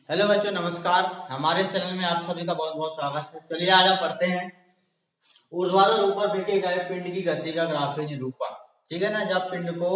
Hello बच्चों, नमस्कार। हमारे चैनल में आप सभी का बहुत बहुत स्वागत है। चलिए आज हम पढ़ते हैं ऊर्ध्वाधर ऊपर फेंके गए पिंड की गति का ग्राफीय निरूपण। ठीक है ना। जब पिंड को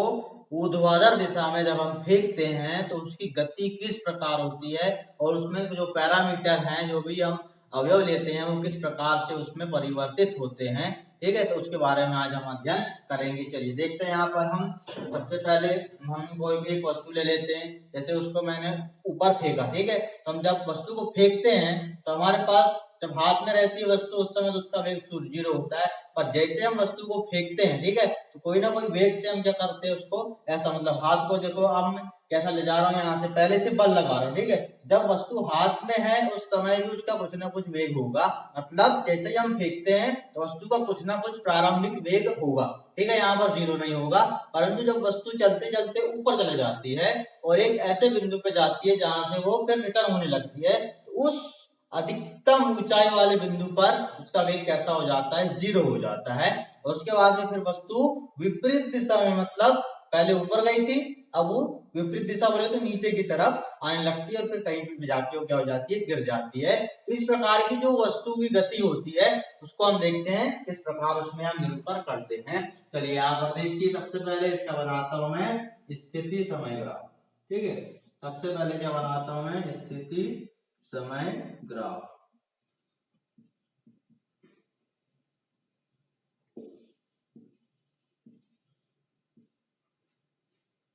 ऊर्ध्वाधर दिशा में जब हम फेंकते हैं तो उसकी गति किस प्रकार होती है और उसमें जो पैरामीटर हैं, जो भी हम अवयव लेते हैं, वो किस प्रकार से उसमें परिवर्तित होते हैं। ठीक है, तो उसके बारे में आज हम अध्ययन करेंगे। चलिए देखते हैं। यहाँ पर हम सबसे पहले हम कोई भी एक वस्तु ले लेते हैं। जैसे उसको मैंने ऊपर फेंका, ठीक है। तो हम जब वस्तु को फेंकते हैं तो हमारे पास जब हाथ में रहती है वस्तु उस समय तो उसका वेग 0 होता है। पर जैसे हम वस्तु को फेंकते हैं, ठीक है, तो कोई ना कोई वेग से हम क्या करते हैं, उसको ऐसा मतलब हाथ को देखो, अब मैं कैसा ले जा रहा हूँ, यहाँ से पहले से बल लगा रहा हूँ। ठीक है, जब वस्तु हाथ में है उस समय भी उसका कुछ ना कुछ वेग होगा। मतलब जैसे ही हम फेंकते हैं तो वस्तु का कुछ ना कुछ प्रारंभिक वेग होगा। ठीक है, यहाँ पर 0 नहीं होगा। परंतु जब वस्तु चलते चलते ऊपर चले जाती है और एक ऐसे बिंदु पे जाती है जहां से वो फिर रिटर्न होने लगती है, तो उस अधिकतम ऊंचाई वाले बिंदु पर उसका वेग कैसा हो जाता है, 0 हो जाता है। और उसके बाद में फिर वस्तु विपरीत दिशा में, मतलब पहले ऊपर गई थी, अब वो विपरीत दिशा बोले तो नीचे की तरफ आने लगती है और फिर कहीं भी जाके वो क्या हो जाती है, गिर जाती है। तो इस प्रकार की जो वस्तु की गति होती है उसको हम देखते हैं किस प्रकार उसमें हम निरूपण करते हैं। चलिए यहाँ पर देखिए, सबसे पहले इसका बनाता हूं मैं स्थिति समय ग्राफ। ठीक है, सबसे पहले क्या बनाता हूं मैं, स्थिति समय ग्राफ।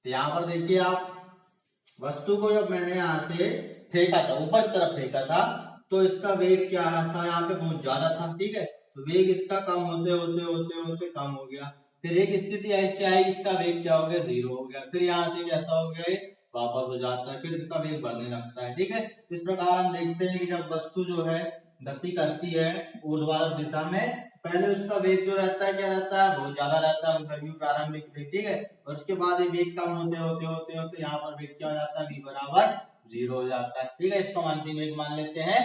तो यहाँ पर देखिए आप, वस्तु को जब मैंने यहाँ से फेंका था, ऊपर की तरफ फेंका था, तो इसका वेग क्या था, यहाँ पे बहुत ज्यादा था। ठीक है, तो वेग इसका कम होते होते होते होते कम हो गया। फिर एक स्थिति ऐसी आई, इसका वेग क्या हो गया, 0 हो गया। फिर यहाँ से कैसा हो गया, वापस हो जाता है, फिर इसका वेग बढ़ने लगता है। ठीक है, इस प्रकार हम देखते हैं कि जब वस्तु जो है गति करती है ऊर्ध्वाधर दिशा में, पहले उसका वेग जो रहता है क्या रहता है, बहुत ज्यादा रहता है, मतलब u प्रारंभिक वेग। ठीक है, और उसके बाद ये वेग कम होते होते होते होते यहाँ पर वेग क्या हो जाता है, v बराबर 0 हो जाता है। ठीक है, इसको हम अंतिम वेग मान लेते हैं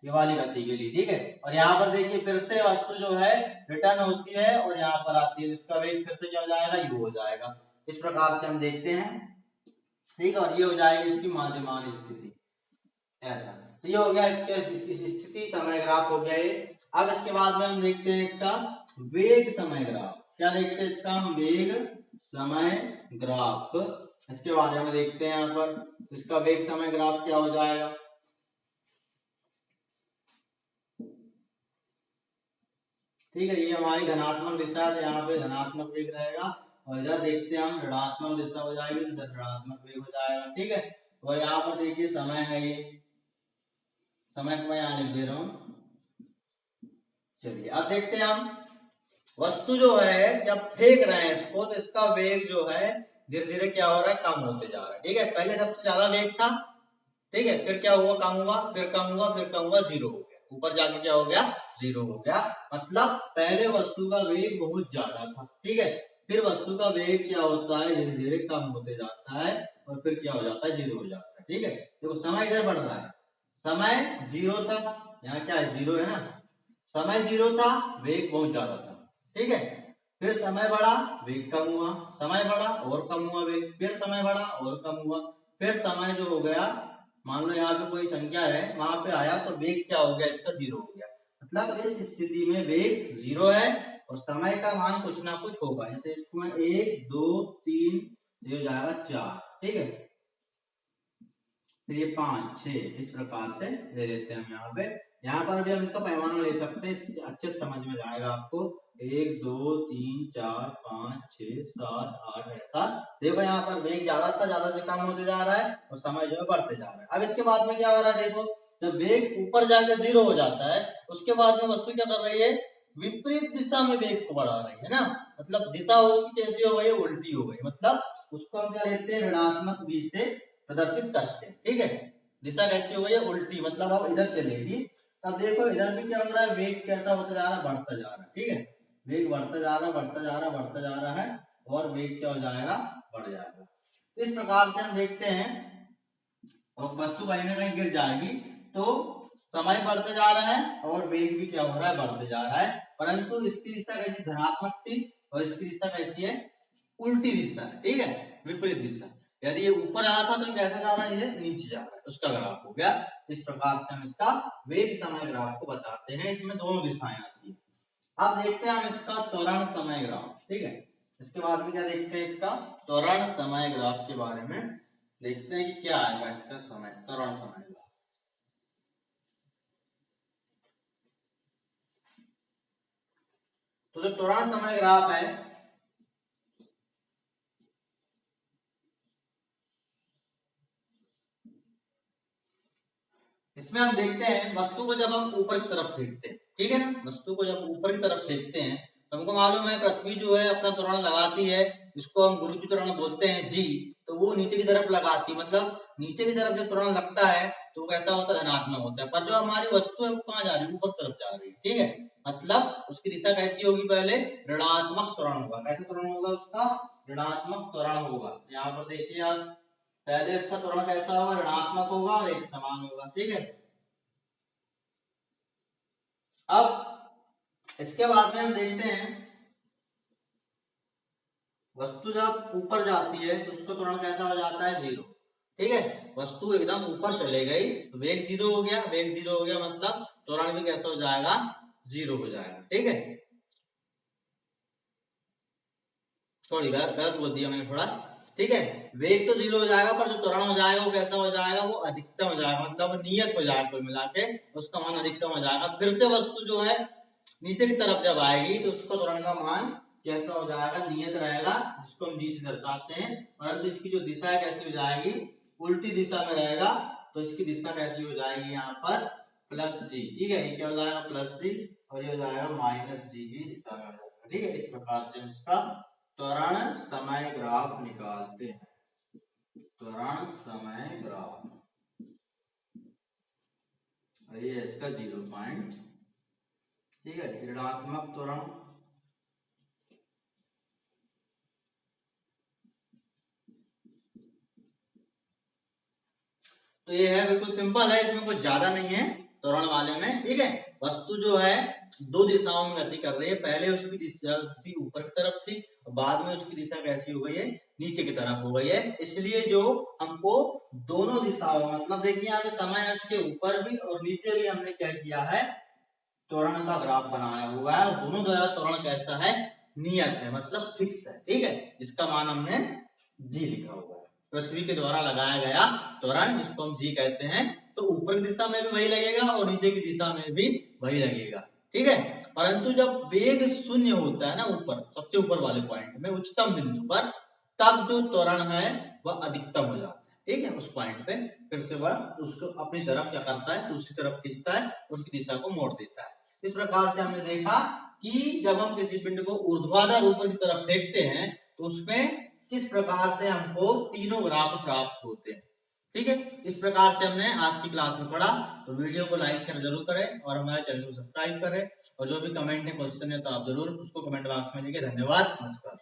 ये वाली गति के लिए। ठीक है, और यहाँ पर देखिए फिर से वस्तु जो है रिटर्न होती है और यहाँ पर आती है, इसका वेग फिर से क्या हो जाएगा, u हो जाएगा। इस प्रकार से हम देखते हैं। ठीक है, और ये हो जाएगी इसकी माध्यमान स्थिति, ऐसा। तो ये हो गया इसके स्थिति समय ग्राफ हो गया ये। अब इसके बाद में हम देखते हैं इसका वेग समय ग्राफ। क्या देखते हैं इसका हम, वेग समय ग्राफ। इसके बारे में देखते हैं यहाँ पर इसका वेग समय ग्राफ क्या हो जाएगा। ठीक है, ये हमारी धनात्मक दिशा है, यहाँ पे धनात्मक वेग रहेगा और इधर देखते हैं हम ऋणात्मक दिशा हो जाएगी, इधर ऋणात्मक वेग हो जाएगा। ठीक है, और यहाँ पर देखिए समय है, ये समय को मैं यहाँ लिख दे रहा हूँ। चलिए अब देखते हैं हम, वस्तु जो है जब फेंक रहे हैं इसको तो इसका वेग जो है धीरे धीरे क्या हो रहा है, कम होते जा रहा है। ठीक है, पहले सबसे ज्यादा वेग था, ठीक है, फिर क्या हुआ, कम हुआ, फिर कम हुआ, फिर कम हुआ, 0 हो गया। ऊपर जाके क्या हो गया, 0 हो गया। मतलब पहले वस्तु का वेग बहुत ज्यादा था, ठीक है, फिर वस्तु का वेग क्या होता है, धीरे धीरे कम होते जाता है और फिर क्या हो जाता है, 0 हो जाता है। ठीक है, देखो समय इधर बढ़ रहा है, समय 0 था, यहाँ क्या है, 0 है ना, समय 0 था, वेग बहुत ज्यादा था। ठीक है, फिर समय बढ़ा, वेग कम हुआ, समय बढ़ा और कम हुआ वेग, फिर समय बढ़ा और कम हुआ, फिर समय जो हो गया, मान लो यहाँ पे कोई संख्या है, वहां पे आया तो वेग क्या हो गया, इसका 0 हो गया। मतलब इस स्थिति में वेग 0 है और समय का मान कुछ ना कुछ होगा। जैसे इसको मैं 1 2 3 हो जाएगा 4, ठीक है, फिर ये 5 6, इस प्रकार से ले लेते हैं हम यहाँ पे। यहाँ पर भी हम इसका पैमाना ले सकते हैं, अच्छे समझ में जाएगा आपको। 1 2 3 4 5 6 7 8, ऐसा। देखो यहाँ पर वेग ज्यादा था, ज्यादा से कम होते जा रहा है और समय जो है बढ़ते जा रहा है। अब इसके बाद में क्या हो रहा है, देखो जब वेग ऊपर जाकर 0 हो जाता है उसके बाद में वस्तु क्या कर रही है, विपरीत दिशा में वेग को बढ़ा रही है ना। मतलब दिशा उसकी कैसी हो गई, उल्टी हो गई। मतलब उसको हम क्या लेते हैं, ऋणात्मक v से प्रदर्शित करते हैं। ठीक है, दिशा कैसी हो गई है, उल्टी, मतलब अब इधर चलेगी। तब देखो इधर भी क्या हो रहा है, वेग कैसा होता जा रहा है, बढ़ता जा रहा है। ठीक है, वेग बढ़ता जा रहा है, बढ़ता जा रहा है, बढ़ता जा रहा है और वेग क्या हो जाएगा, बढ़ जाएगा। तो इस प्रकार से हम देखते हैं और वस्तु कहीं ना कहीं गिर जाएगी तो समय बढ़ते जा रहा है और वेग भी क्या हो रहा है, बढ़ते जा रहा है। परंतु इसकी दिशा कैसी, धनात्मक थी और इसकी दिशा कैसी है, उल्टी दिशा है। ठीक है, विपरीत दिशा। यदि ये ऊपर आ रहा था तो कैसे जा रहा है, ये नीचे जा रहा है, उसका ग्राफ हो गया। इस प्रकार से हम इसका वेग समय ग्राफ को बताते हैं। इसमें दोनों दिशाएं आती है। अब देखते हैं हम इसका त्वरण समय ग्राफ। ठीक है, इसके बाद में क्या देखते हैं, इसका त्वरण समय ग्राफ के बारे में देखते हैं कि क्या आएगा इसका समय, त्वरण समय ग्राफ। तो जो त्वरण समय ग्राफ है, इसमें हम देखते हैं वस्तु को जब हम ऊपर की तरफ फेंकते हैं, ठीक है ना, वस्तु को जब ऊपर की तरफ फेंकते हैं तो हमको मालूम है पृथ्वी जो है अपना त्वरण लगाती है, इसको हम गुरुत्व त्वरण बोलते हैं जी। तो वो नीचे की तरफ लगाती है, मतलब नीचे की तरफ जब त्वरण लगता है तो वो कैसा होता है, धनात्मक होता है। पर जो हमारी वस्तु है वो कहाँ जा रही है, ऊपर तरफ जा रही है। ठीक है, मतलब उसकी दिशा कैसी होगी, पहले ऋणात्मक त्वरण होगा। कैसे त्वरण होगा उसका, ऋणात्मक त्वरण होगा। यहाँ पर देखिए आप, पहले इसका त्वरण कैसा होगा, ऋणात्मक होगा और एक समान होगा। ठीक है, अब इसके बाद में हम देखते हैं वस्तु जब ऊपर जाती है तो उसका त्वरण कैसा हो जाता है, जीरो। ठीक है, वस्तु एकदम ऊपर चले गई तो वेग जीरो हो गया, वेग जीरो हो गया मतलब त्वरण भी कैसा हो जाएगा, जीरो हो जाएगा। ठीक है, थोड़ी गलत बोल दिया मैंने थोड़ा। ठीक है, वेग तो जीरो हो जाएगा पर जो त्वरण हो जाएगा वो कैसा हो जाएगा, वो अधिकतम हो जाएगा, मतलब नियत हो जाएगा, कुल मिला के उसका मान अधिकतम हो जाएगा। फिर से वस्तु जो है नीचे की तरफ जब आएगी तो उसका त्वरण का मान कैसा हो जाएगा, नियत रहेगा, जिसको हम जी से दर्शाते हैं। परंतु इसकी जो दिशा है कैसी हो जाएगी, उल्टी दिशा में रहेगा। तो इसकी दिशा कैसी हो जाएगी, यहाँ पर प्लस जी। ठीक है, ये क्या हो जाएगा, प्लस जी, और ये हो जाएगा माइनस जी की दिशा में हो जाएगा। ठीक है, इस प्रकार से हम इसका त्वरण समय ग्राफ निकालते हैं। त्वरण समय ग्राफ, ये इसका 0 पॉइंट। ठीक है, ऋणात्मक त्वरण, तो ये है बिल्कुल सिंपल है, इसमें कुछ ज्यादा नहीं है त्वरण वाले में। ठीक है, वस्तु जो है दो दिशाओं में गति कर रही है, पहले उसकी दिशा ऊपर की तरफ थी, बाद में उसकी दिशा कैसी हो गई है, नीचे की तरफ हो गई है। इसलिए जो हमको दोनों दिशाओं, मतलब देखिए यहाँ पे समय है उसके ऊपर भी और नीचे भी हमने क्या किया है, त्वरण का ग्राफ बनाया हुआ है। दोनों द्वारा त्वरण कैसा है, नियत है, मतलब फिक्स है। ठीक है, जिसका मान हमने जी लिखा हुआ है, पृथ्वी के द्वारा लगाया गया त्वरण, जिसको हम जी कहते हैं। तो ऊपर की दिशा में भी वही लगेगा और नीचे की दिशा में भी वही लगेगा। ठीक है, परंतु जब वेग शून्य होता है ना, ऊपर सबसे ऊपर वाले पॉइंट में, उच्चतम बिंदु पर, तब जो त्वरण है वह अधिकतम हो जाता है। ठीक है, उस पॉइंट पे फिर से वह उसको अपनी तरफ क्या करता है, दूसरी तरफ खींचता है, उसकी दिशा को मोड़ देता है। इस प्रकार से हमने देखा कि जब हम किसी पिंड को ऊर्ध्वाधर ऊपर की तरफ फेंकते हैं तो उसमें इस प्रकार से हमको तीनों ग्राफ प्राप्त होते हैं। ठीक है, इस प्रकार से हमने आज की क्लास में पढ़ा। तो वीडियो को लाइक शेयर जरूर करें और हमारे चैनल को सब्सक्राइब करें, और जो भी कमेंट है, क्वेश्चन है, तो आप जरूर उसको कमेंट बॉक्स में लिखिए। धन्यवाद, नमस्कार।